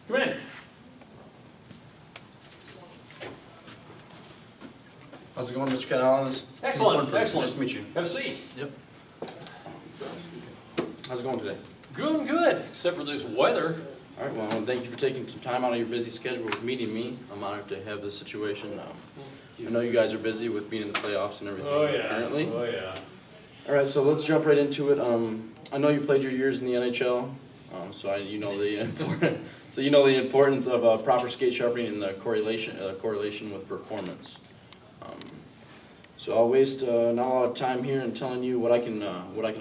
Come in. How's it going, Mr. Canales? Excellent, Cornford. excellent. Nice to meet you. Have a seat. Yep. How's it going today? Good, good, except for this weather. All right, well, thank you for taking some time out of your busy schedule with meeting me. I'm honored to have this situation. I know you guys are busy with being in the playoffs and everything currently. Oh, yeah. All right, so let's jump right into it. I know you played your years in the NHL, so you know the importance of proper skate sharpening and the correlation with performance. So I'll waste not a lot of time here in telling you what I can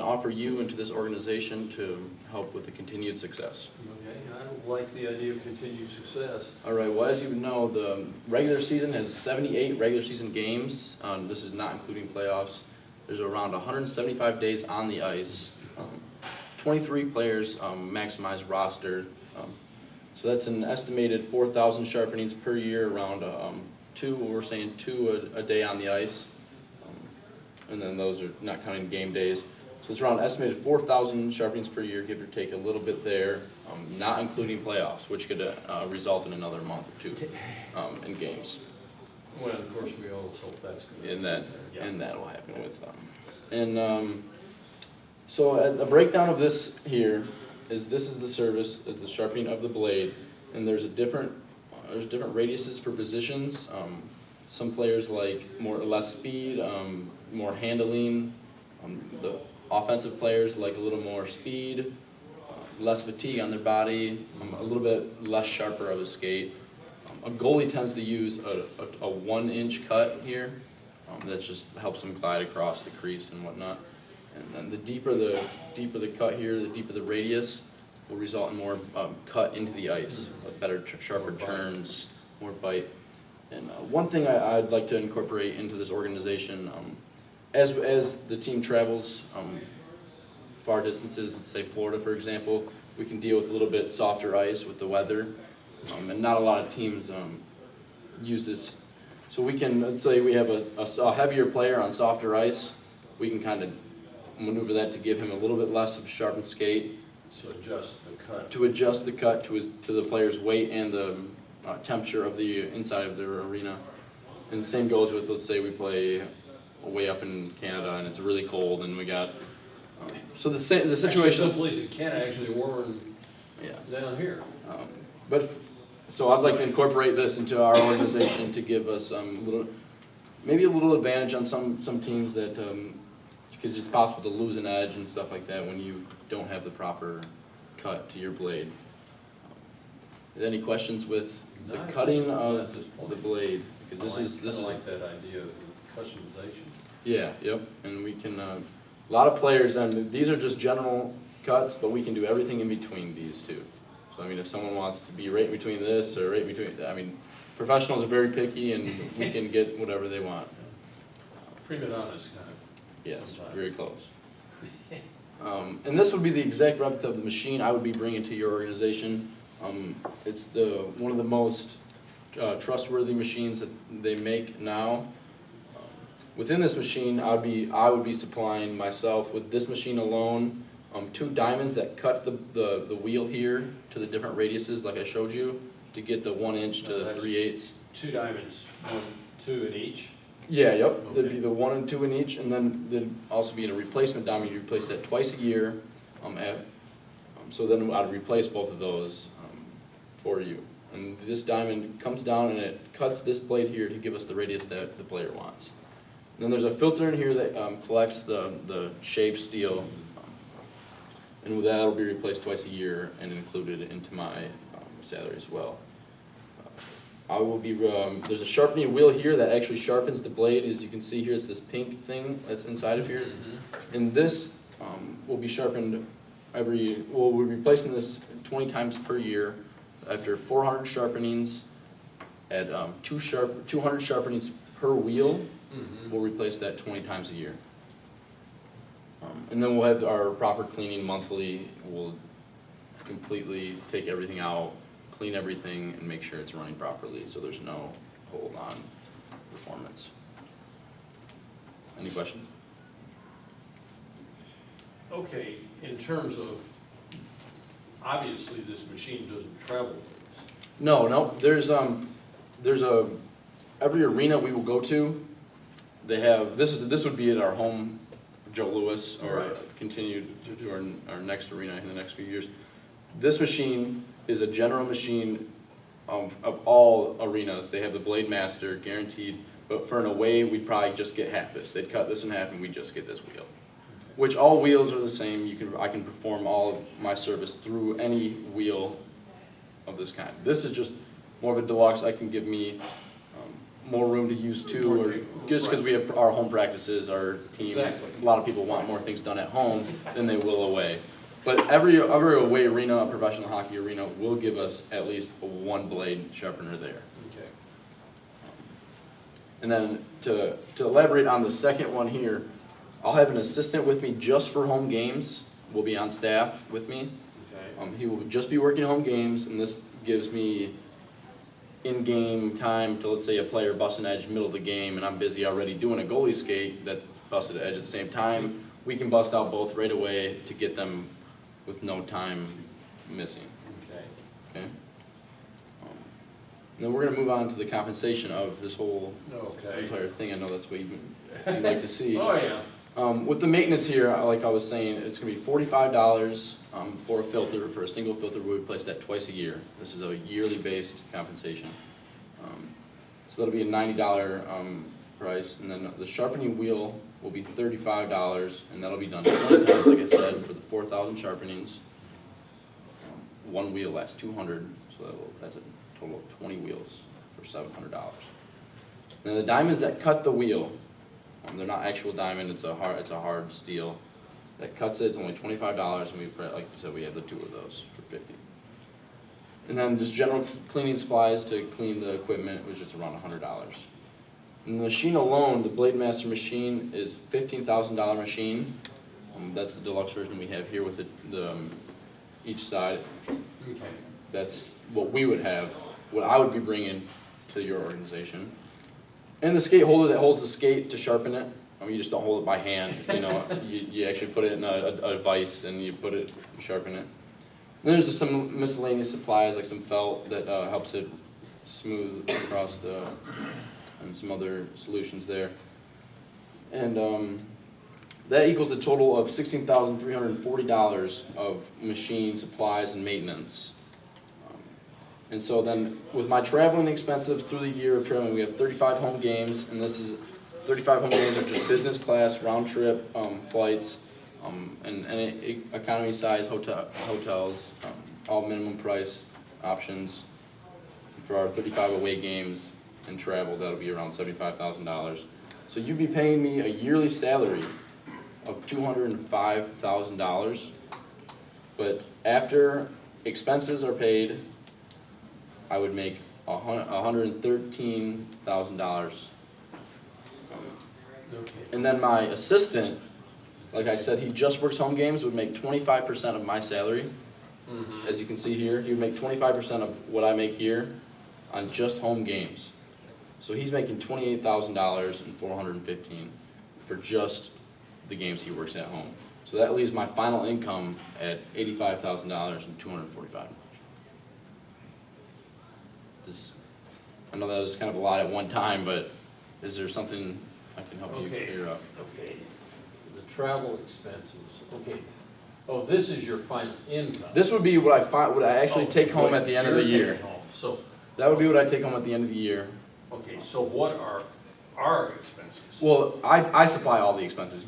offer you and to this organization to help with the continued success. Okay, I like the idea of continued success. All right, well, as you know, the regular season has 78 regular season games. This is not including playoffs. There's around 175 days on the ice. 23 players maximize roster. So that's an estimated 4,000 sharpenings per year, around two a day on the ice. And then those are not counting game days. So it's around an estimated 4,000 sharpenings per year, give or take a little bit there, not including playoffs, which could result in another month or two in games. Well, of course, we always hope that's going to And that will happen with them. So a breakdown of this here is the service, is the sharpening of the blade, and there's different radiuses for positions. Some players like more or less speed, more handling. The offensive players like a little more speed, less fatigue on their body, a little bit less sharper of a skate. A goalie tends to use a 1-inch cut here. That just helps them glide across the crease and whatnot. And then the deeper the cut here, the deeper the radius, will result in more cut into the ice, better, sharper turns, more bite. And one thing I'd like to incorporate into this organization, as the team travels far distances, let's say Florida, for example, we can deal with a little bit softer ice with the weather, and not a lot of teams use this. So we can, let's say we have a heavier player on softer ice, we can kind of maneuver that to give him a little bit less of a sharpened skate. So adjust the cut. To adjust the cut to the player's weight and the temperature of the inside of their arena. And the same goes with, let's say we play way up in Canada and it's really cold and we got, so the situation. Actually, some places in Canada actually warmer than down here. So I'd like to incorporate this into our organization to give us maybe a little advantage on some teams that, because it's possible to lose an edge and stuff like that when you don't have the proper cut to your blade. Any questions with the cutting of the blade? Because this is like that idea of customization. Yeah, yep, and we can, a lot of players, and these are just general cuts, but we can do everything in between these two. So I mean, if someone wants to be right in between this or right in between, I mean, professionals are very picky and we can get whatever they want. Prima donnas kind of. Yes, sometimes. very close. And this would be the exact replica of the machine I would be bringing to your organization. It's one of the most trustworthy machines that they make now. Within this machine, I would be supplying myself with this machine alone, 2 diamonds that cut the wheel here to the different radiuses, like I showed you, to get the 1 inch to the 3/8. 2 diamonds, 1, 2 in each. Yeah, yep. Okay. There'd be the 1 and 2 in each, and then there'd also be a replacement diamond. You replace that twice a year. So then I'd replace both of those for you. And this diamond comes down and it cuts this blade here to give us the radius that the player wants. And then there's a filter in here that collects the shaved steel, and with that it'll be replaced twice a year and included into my salary as well. I will be, there's a sharpening wheel here that actually sharpens the blade. As you can see here, it's this pink thing that's inside of here. And this will be sharpened we'll be replacing this 20 times per year. After 400 sharpenings, at 200 sharpenings per wheel, we'll replace that 20 times a year. And then we'll have our proper cleaning monthly. We'll completely take everything out, clean everything, and make sure it's running properly so there's no hold on performance. Any questions? Okay, in terms of, obviously this machine doesn't travel No, there's every arena we will go to, they have, this would be at our home, Joe Louis, or Right. continue to do our next arena in the next few years. This machine is a general machine of all arenas. They have the Blade Master guaranteed, but for an away, we'd probably just get half this. They'd cut this in half and we'd just get this wheel. Which all wheels are the same. I can perform all of my service through any wheel of this kind. This is just more of a deluxe. I can give me more room to use too, or just because we have our home practices, our team. Exactly. A lot of people want more things done at home than they will away. But every away arena, a professional hockey arena, will give us at least one blade sharpener there. Okay. And then to elaborate on the second one here, I'll have an assistant with me just for home games. Will be on staff with me. Okay. He will just be working home games, and this gives me in-game time to, let's say, a player busts an edge middle of the game, and I'm busy already doing a goalie skate that busted an edge at the same time. We can bust out both right away to get them with no time missing. Okay. Okay. And then we're going to move on to the compensation of this whole Okay. entire thing. I know that's what you'd like to see. Oh, yeah. With the maintenance here, like I was saying, it's going to be $45 for a filter. For a single filter, we replace that twice a year. This is a yearly based compensation. So that'll be a $90 price. And then the sharpening wheel will be $35, and that'll be done 20 times, like I said, for the 4,000 sharpenings. One wheel lasts 200, so that's a total of 20 wheels for $700. Now the diamonds that cut the wheel, they're not actual diamond, it's a hard steel. That cuts it, it's only $25, and we, like you said, we have the two of those for $50. And then just general cleaning supplies to clean the equipment was just around $100. And the machine alone, the Blade Master machine, is $15,000 machine. That's the deluxe version we have here with each side. Okay. That's what we would have, what I would be bringing to your organization. And the skate holder that holds the skate to sharpen it. I mean, you just don't hold it by hand, you know. you actually put it in a vise and you put it, sharpen it. And then there's just some miscellaneous supplies, like some felt that helps it smooth across and some other solutions there. And that equals a total of $16,340 of machine supplies and maintenance. And so then with my traveling expenses through the year of traveling, we have 35 home games, and this is 35 home games of just business class, round trip flights, and economy size hotels, all minimum price options. For our 35 away games and travel, that'll be around $75,000. So you'd be paying me a yearly salary of $205,000, but after expenses are paid, I would make $113,000. Okay. And then my assistant, like I said, he just works home games, would make 25% of my salary. Mm-hmm. As you can see here, he would make 25% of what I make here on just home games. So he's making $28,000 and $415 for just the games he works at home. So that leaves my final income at $85,000 and $245. I know that was kind of a lot at one time, but is there something I can help you clear up? Okay. The travel expenses, okay. Oh, this is your final income. This would be what I actually take home at the end of the You're year. taking home. So, That would be what I take home at the end of the year. okay, so what are our expenses? Well, I supply all the expenses.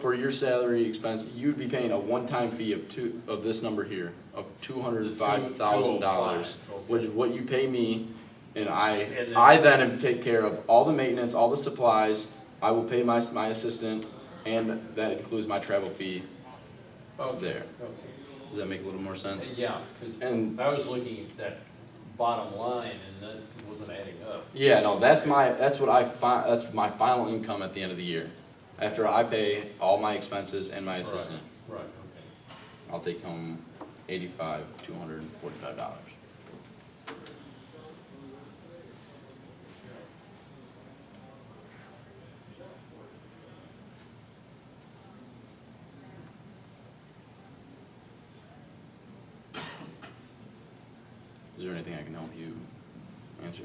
For your salary expense, you'd be paying a one-time fee of this number here of $205,000, which is what you pay me, and I then take care of all the maintenance, all the supplies. I will pay my assistant, and that includes my travel fee there. Okay. Does that make a little more sense? Yeah, because And I was looking at that bottom line and that wasn't adding up. yeah, no, that's my final income at the end of the year. After I pay all my expenses and my assistant, Right, okay. I'll take home $245. Is there anything I can help you answer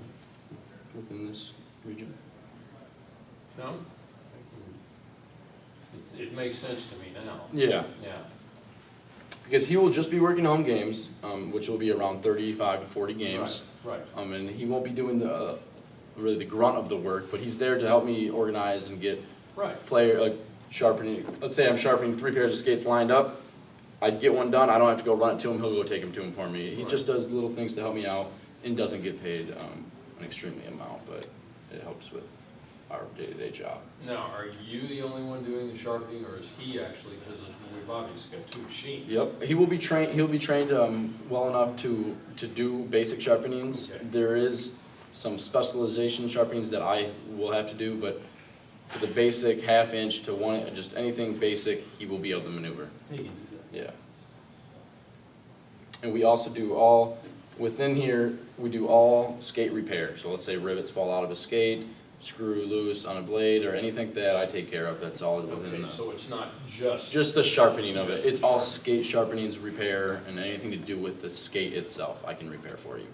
within this region? No? It makes sense to me now. Yeah, Yeah, because he will just be working home games, which will be around 35 to 40 games. right. And he won't be doing really the grunt of the work, but he's there to help me organize and get Right. like sharpening. Let's say I'm sharpening 3 pairs of skates lined up. I'd get one done. I don't have to go run it to him. He'll go take them to him for me. He just does little things to help me out and doesn't get paid an extremely amount, but it helps with our day-to-day job. Now, are you the only one doing the sharpening, or is he actually, because we've obviously got 2 machines? Yep, he will be trained. He'll be trained well enough to do basic sharpenings. Okay. There is some specialization sharpenings that I will have to do, but for the basic 1/2 inch to 1, just anything basic, he will be able to maneuver. He can do that. Yeah. And we also do all within here. We do all skate repair. So let's say rivets fall out of a skate, screw loose on a blade, or anything that I take care of. That's all within Okay, the. so it's not just. Just the sharpening of it. It's all skate sharpenings, repair, and anything to do with the skate itself, I can repair for you.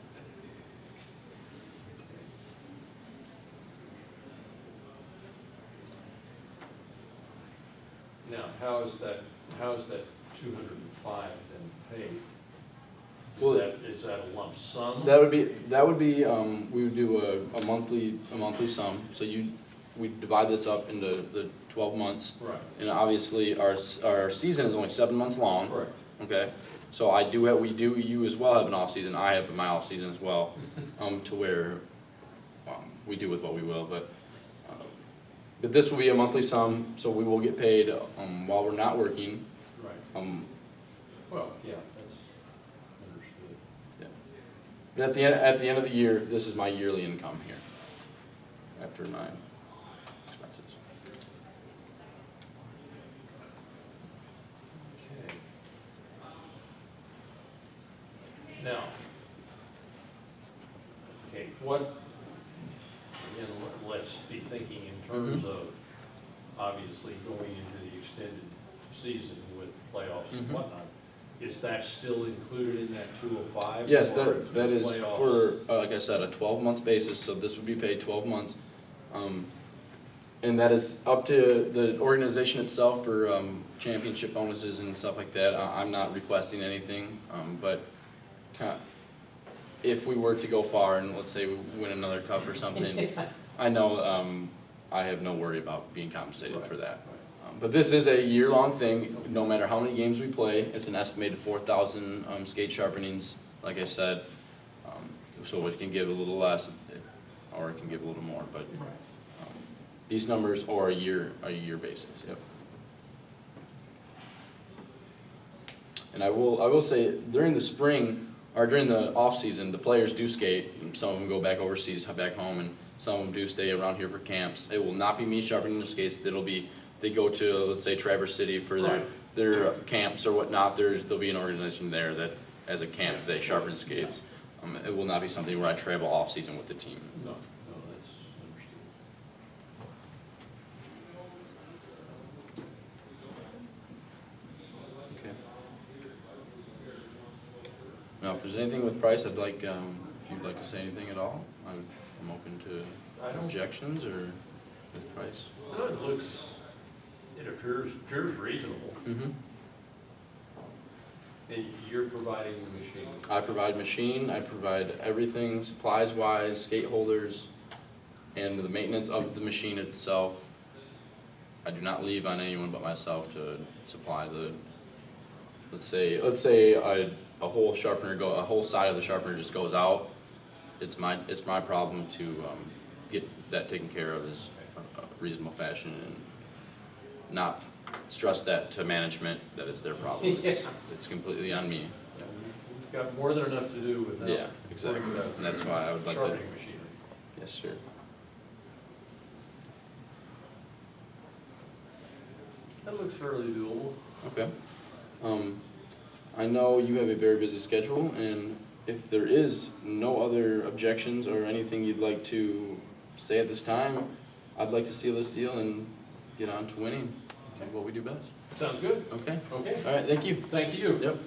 Now, how is that 205 then paid? Well, Is that a lump sum? That would be, we would do a monthly sum. So we divide this up into the 12 months. Right, And obviously, our season is only 7 months long. correct. Okay, so you as well have an off season. I have my off season as well, to where we do with what we will. But this will be a monthly sum, so we will get paid while we're not working. Right. Well, yeah, that's understood. Yeah. But at the end of the year, this is my yearly income here, after my expenses. Okay. Now, okay, again, let's be thinking in terms of obviously going into the extended season with playoffs and whatnot. Is that still included in that 205? Yes, or that if is playoffs- for, like I said, a 12-month basis, so this would be paid 12 months. And that is up to the organization itself for championship bonuses and stuff like that. I'm not requesting anything, but if we were to go far and let's say we win another cup or something, I know I have no worry about being compensated for that. But this is a year-long thing, no matter how many games we play. It's an estimated 4,000 skate sharpenings, like I said. So it can give a little less, or it can give a little more, but these numbers are a year basis, yep. And I will say, during the spring, or during the off-season, the players do skate. Some of them go back overseas, back home, and some of them do stay around here for camps. It will not be me sharpening the skates. They go to, let's say, Traverse City for their camps or whatnot. There'll be an organization there that, as a camp, they sharpen skates. It will not be something where I travel off-season with the team. No, that's understood. Okay. Now, if there's anything with price, I'd like, if you'd like to say anything at all, I'm open to objections or with price. No, it appears reasonable. Mm-hmm. And you're providing the machine. I provide machine, I provide everything supplies-wise, skate holders, and the maintenance of the machine itself. I do not leave on anyone but myself to supply the, let's say a whole a whole side of the sharpener just goes out. It's my problem to get that taken care of as a reasonable fashion and not stress that to management that it's their problem. It's completely on me. We've got more than enough to do without. Yeah, exactly. And that's why I would like to. Sharpening machinery. Yes, sir. That looks fairly doable. Okay. I know you have a very busy schedule, and if there is no other objections or anything you'd like to say at this time, I'd like to seal this deal and get on to winning and what we do best. Sounds good. Okay? Okay. All right, thank you. Thank you. Yep.